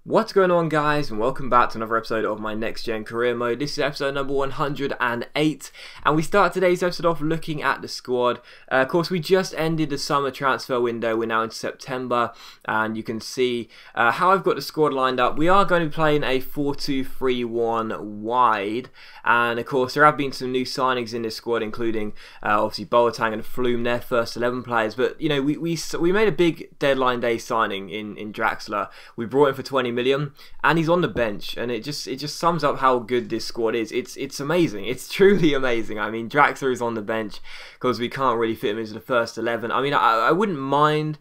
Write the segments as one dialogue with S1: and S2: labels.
S1: What's going on, guys, and welcome back to another episode of my Next Gen Career Mode. This is episode number 108, and we start today's episode off looking at the squad. Of course, we just ended the summer transfer window. We're now into September, and you can see how I've got the squad lined up. We are going to be playing a 4-2-3-1 wide, and of course, there have been some new signings in this squad, including obviously Boateng and Flume, their first 11 players. But you know, we made a big deadline day signing in Draxler. We brought him for 20 million, and he's on the bench, and it just sums up how good this squad is. It's amazing. It's truly amazing. I mean, Draxler is on the bench because we can't really fit him into the first 11. I mean, I wouldn't mind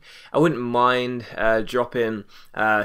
S1: dropping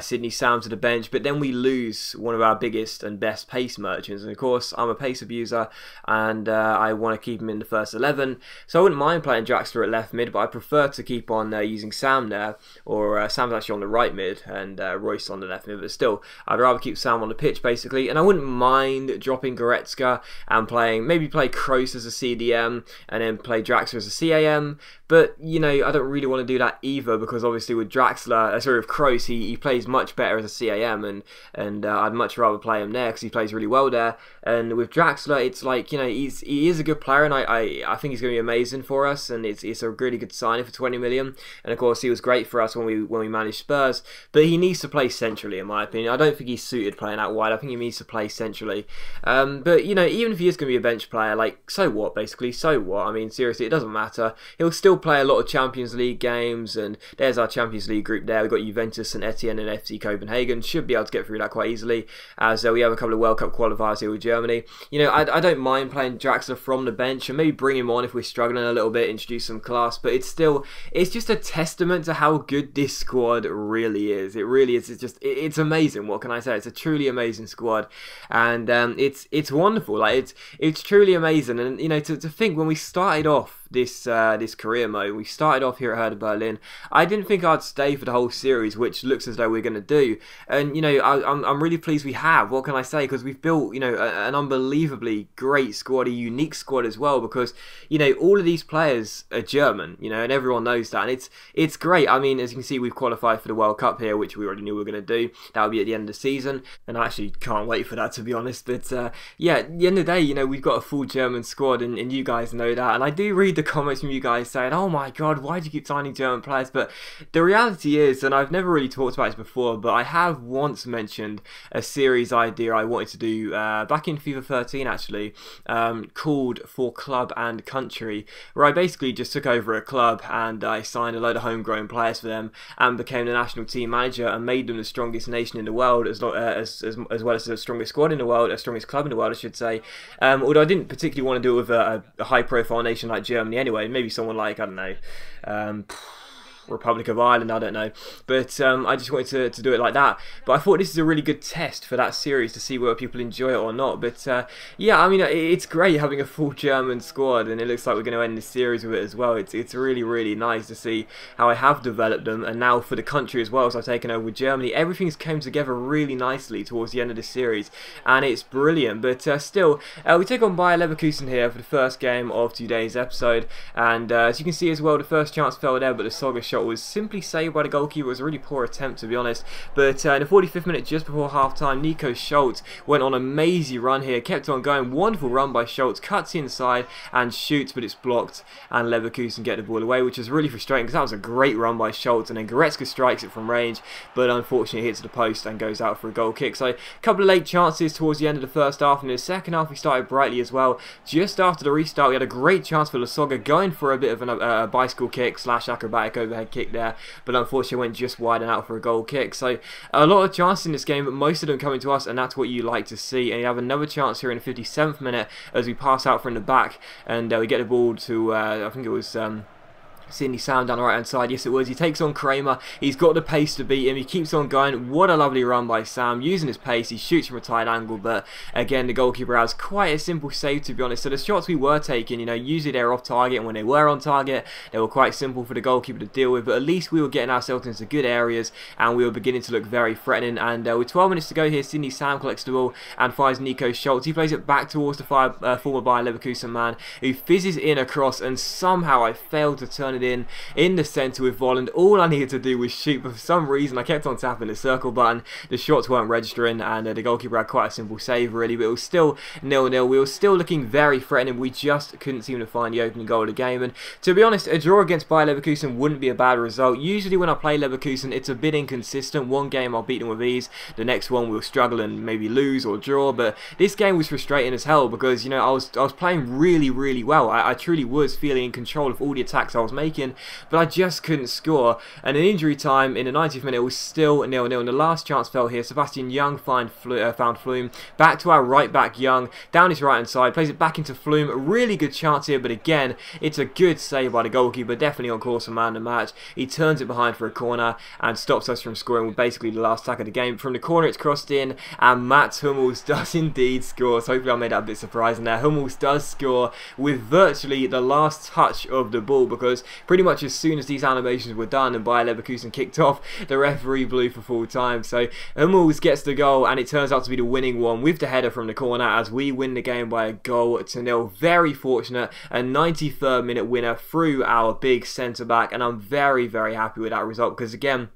S1: Sydney Sam to the bench, but then we lose one of our biggest and best pace merchants. And of course, I'm a pace abuser, and I want to keep him in the first 11. So I wouldn't mind playing Draxler at left mid, but I prefer to keep on using Sam there, or Sam's actually on the right mid and Royce on the left mid. But still, I'd rather keep Sam on the pitch basically, and I wouldn't mind dropping Goretzka and maybe play Kroos as a CDM and then play Draxler as a CAM. But you know, I don't really want to do that either, because obviously with with Kroos, he plays much better as a CAM, and I'd much rather play him there because he plays really well there. And with Draxler, it's like, you know, he is a good player, and I think he's going to be amazing for us, and it's a really good signing for 20 million. And of course, he was great for us when we managed Spurs, but he needs to play centrally, in my opinion. I don't think he's suited playing out wide. I think he needs to play centrally. But you know, even if he is going to be a bench player, like, so what, basically, so what? I mean, seriously, it doesn't matter. He'll still play a lot of Champions League games, and there's our Champions League group there. We've got Juventus and Etienne and FC Copenhagen. Should be able to get through that quite easily, as we have a couple of World Cup qualifiers here with Germany. You know, I don't mind playing Draxler from the bench and maybe bring him on if we're struggling a little bit, introduce some class, but it's just a testament to how good this squad really is. It really is. It's amazing. What can I say? It's a truly amazing squad, and it's wonderful. Like, it's truly amazing. And you know, to think when we started off this career mode, we started off here at Hertha Berlin, I didn't think I'd stay for the whole series, which looks as though we're going to do. And you know, I'm really pleased we have. What can I say? Because we've built, you know, an unbelievably great squad, a unique squad as well, because you know, all of these players are German, you know, and everyone knows that, and it's great. I mean, as you can see, we've qualified for the World Cup here, which we already knew we were going to do. That will be at the end of the season, and I actually can't wait for that, to be honest. But yeah, at the end of the day, you know, we've got a full German squad, and you guys know that. And I do read the comments from you guys saying, oh my god, why do you keep signing German players? But the reality is, and I've never really talked about this before, but I have once mentioned a series idea I wanted to do back in FIFA 13 actually, called For Club and Country, where I basically just took over a club and I signed a load of homegrown players for them and became the national team manager and made them the strongest nation in the world, as well as the strongest squad in the world, strongest club in the world, I should say. Although I didn't particularly want to do it with a high-profile nation like Germany anyway. Maybe someone like, I don't know, Republic of Ireland, I don't know, but I just wanted to do it like that. But I thought this is a really good test for that series to see whether people enjoy it or not. But yeah, I mean, it's great having a full German squad, and it looks like we're going to end this series with it as well. It's really nice to see how I have developed them, and now for the country as well, as I've taken over with Germany, everything's came together really nicely towards the end of this series, and it's brilliant. But still, we take on Bayer Leverkusen here for the first game of today's episode, and as you can see as well, the first chance fell there, but the Soga shot was simply saved by the goalkeeper. It was a really poor attempt, to be honest. But in the 45th minute, just before half-time, Nico Schultz went on an amazing run here, kept on going, wonderful run by Schultz, cuts inside and shoots, but it's blocked, and Leverkusen get the ball away, which is really frustrating because that was a great run by Schultz, and then Goretzka strikes it from range, but unfortunately hits the post and goes out for a goal kick. So a couple of late chances towards the end of the first half, and in the second half we started brightly as well. Just after the restart, we had a great chance for Lasogga going for a bit of a bicycle kick / acrobatic overhead kick there, but unfortunately went just wide and out for a goal kick. So a lot of chances in this game, but most of them coming to us, and that's what you like to see. And you have another chance here in the 57th minute as we pass out from the back, and we get the ball to I think it was Sydney Sam down the right hand side. Yes, it was. He takes on Kramer. He's got the pace to beat him. He keeps on going. What a lovely run by Sam, using his pace. He shoots from a tight angle, but again, the goalkeeper has quite a simple save, to be honest. So the shots we were taking, you know, usually they're off target, and when they were on target, they were quite simple for the goalkeeper to deal with. But at least we were getting ourselves into good areas, and we were beginning to look very threatening. And with 12 minutes to go here, Sydney Sam collects the ball and finds Nico Schultz. He plays it back towards the former Bayer Leverkusen man, who fizzes in across, and somehow I failed to turn it in the centre with Volland. All I needed to do was shoot, but for some reason I kept on tapping the circle button. The shots weren't registering, and the goalkeeper had quite a simple save really, but it was still 0-0. We were still looking very threatening. We just couldn't seem to find the opening goal of the game, and to be honest, a draw against Bayer Leverkusen wouldn't be a bad result. Usually when I play Leverkusen, it's a bit inconsistent. One game I'll beat them with ease, the next one we'll struggle and maybe lose or draw, but this game was frustrating as hell because, you know, I was playing really well. I truly was feeling in control of all the attacks I was making, but I just couldn't score. And in injury time, in the 90th minute, it was still 0-0, and the last chance fell here. Sebastian Young found Flume, back to our right back Young, down his right hand side, plays it back into Flume. A really good chance here, but again, it's a good save by the goalkeeper, definitely on course for man of the match. He turns it behind for a corner and stops us from scoring with basically the last attack of the game. From the corner, it's crossed in, and Mats Hummels does indeed score. So hopefully I made that a bit surprising there. Hummels does score with virtually the last touch of the ball, because pretty much as soon as these animations were done and Bayer Leverkusen kicked off, the referee blew for full time. So Hummels gets the goal, and it turns out to be the winning one with the header from the corner as we win the game by a goal to nil. Very fortunate, a 93rd minute winner through our big centre back, and I'm very happy with that result because again,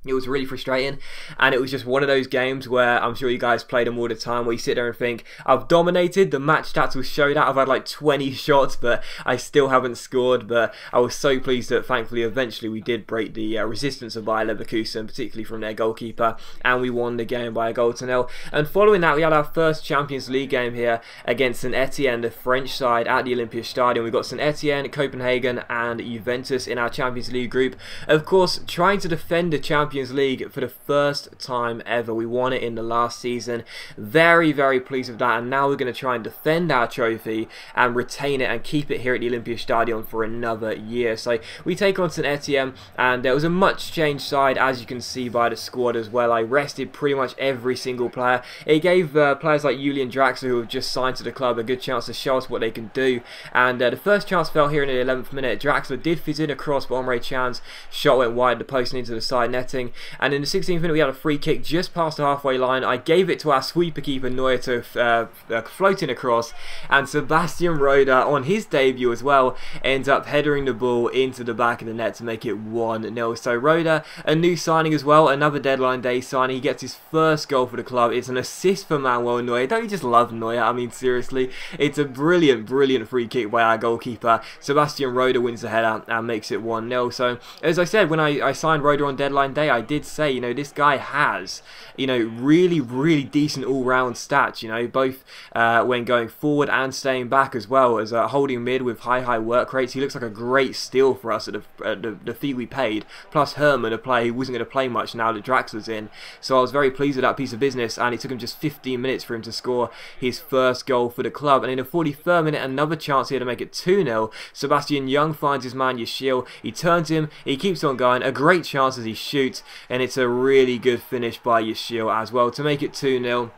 S1: it was really frustrating, and it was just one of those games where I'm sure you guys play them all the time, where you sit there and think, I've dominated, the match stats will show that, I've had like 20 shots, but I still haven't scored. But I was so pleased that thankfully eventually we did break the resistance of Bayer Leverkusen, particularly from their goalkeeper, and we won the game by a goal to nil. And following that, we had our first Champions League game here against St Etienne, the French side, at the Olympiastadion. We've got St Etienne, Copenhagen and Juventus in our Champions League group. Of course, trying to defend the Champions League for the first time ever. We won it in the last season. Very pleased with that, and now we're going to try and defend our trophy and retain it and keep it here at the Olympiastadion for another year. So we take on St Etienne, and there was a much changed side, as you can see by the squad as well. I rested pretty much every single player. It gave players like Julian Draxler, who have just signed to the club, a good chance to show us what they can do. And the first chance fell here in the 11th minute. Draxler did fit in a cross, but Emre Can's shot went wide, the post and into the side netting. And in the 16th minute, we had a free kick just past the halfway line. I gave it to our sweeper keeper Neuer to float in across, and Sebastian Rode, on his debut as well, ends up headering the ball into the back of the net to make it 1-0. So Rode, a new signing as well, another deadline day signing. He gets his first goal for the club. It's an assist for Manuel Neuer. Don't you just love Neuer? I mean, seriously, it's a brilliant free kick by our goalkeeper. Sebastian Rode wins the header and makes it 1-0. So as I said, when I signed Rode on deadline day, I did say, you know, this guy has, you know, really decent all-round stats, you know, both when going forward and staying back as well, as holding mid with high work rates. He looks like a great steal for us at the fee we paid, plus Herman, a player who wasn't going to play much now that Draxler's in. So I was very pleased with that piece of business, and it took him just 15 minutes for him to score his first goal for the club. And in the 43rd minute, another chance here to make it 2-0. Sebastian Young finds his man Yashil, he turns him, he keeps on going, a great chance as he shoots, and it's a really good finish by Yashil as well to make it 2-0.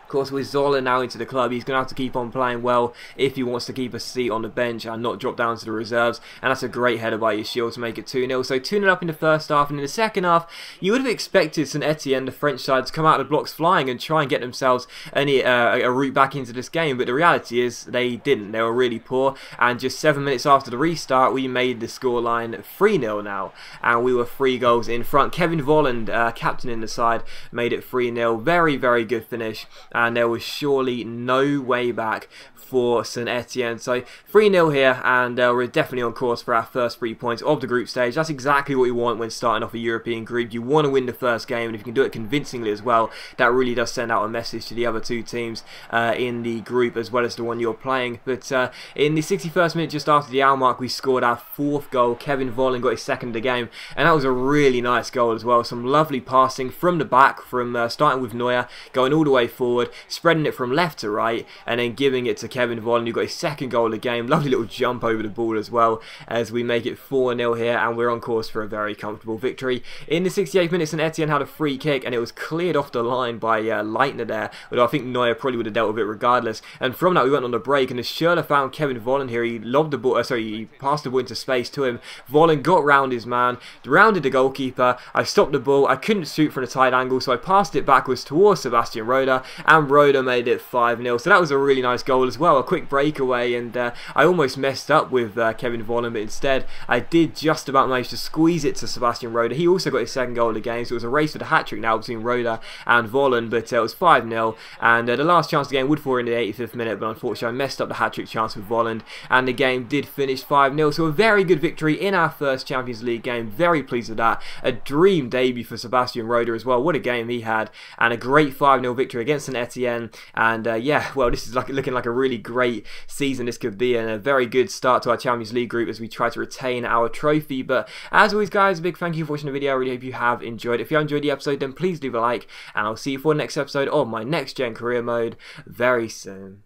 S1: Of course, with Zola now into the club, he's going to have to keep on playing well if he wants to keep a seat on the bench and not drop down to the reserves. And that's a great header by Yashil to make it 2-0. So 2-0 up in the first half, and in the second half, you would have expected St Etienne, the French side, to come out of the blocks flying and try and get themselves a route back into this game. But the reality is they didn't. They were really poor. And just 7 minutes after the restart, we made the scoreline 3-0 now, and we were 3 goals in front. Kevin Volland, captain in the side, made it 3-0. Very good finish. And there was surely no way back for St Etienne. So 3-0 here, and we're definitely on course for our first 3 points of the group stage. That's exactly what you want when starting off a European group. You want to win the first game, and if you can do it convincingly as well, that really does send out a message to the other 2 teams in the group as well as the one you're playing. But in the 61st minute, just after the hour mark, we scored our 4th goal. Kevin Volland got his 2nd of the game, and that was a really nice goal as well. Some lovely passing from the back, from starting with Neuer, going all the way forward, spreading it from left to right, and then giving it to Kevin Volland, who got his 2nd goal of the game. Lovely little jump over the ball as well, as we make it 4-0 here, and we're on course for a very comfortable victory. In the 68th minute, St Etienne had a free kick, and it was cleared off the line by Leitner there, although I think Neuer probably would have dealt with it regardless. And from that, we went on the break, and as Schürrle found Kevin Volland here, he lobbed the ball, he passed the ball into space to him. Volland got round his man, rounded the goalkeeper. I stopped the ball, I couldn't shoot from a tight angle, so I passed it backwards towards Sebastian Rode, and and Roda made it 5-0. So that was a really nice goal as well, a quick breakaway, and I almost messed up with Kevin Volland, but instead I did just about manage to squeeze it to Sebastian Roda. He also got his second goal of the game, so it was a race for the hat-trick now between Roda and Volland, but it was 5-0, and the last chance of the game would fall in the 85th minute, but unfortunately I messed up the hat-trick chance with Volland, and the game did finish 5-0. So a very good victory in our first Champions League game. Very pleased with that. A dream debut for Sebastian Roda as well. What a game he had, and a great 5-0 victory against St Etienne. And yeah, well, this is looking like a really great season this could be, and a very good start to our Champions League group as we try to retain our trophy. But as always, guys, a big thank you for watching the video. I really hope you have enjoyed it. If you enjoyed the episode, then please leave a like, and I'll see you for the next episode of my next gen career mode very soon.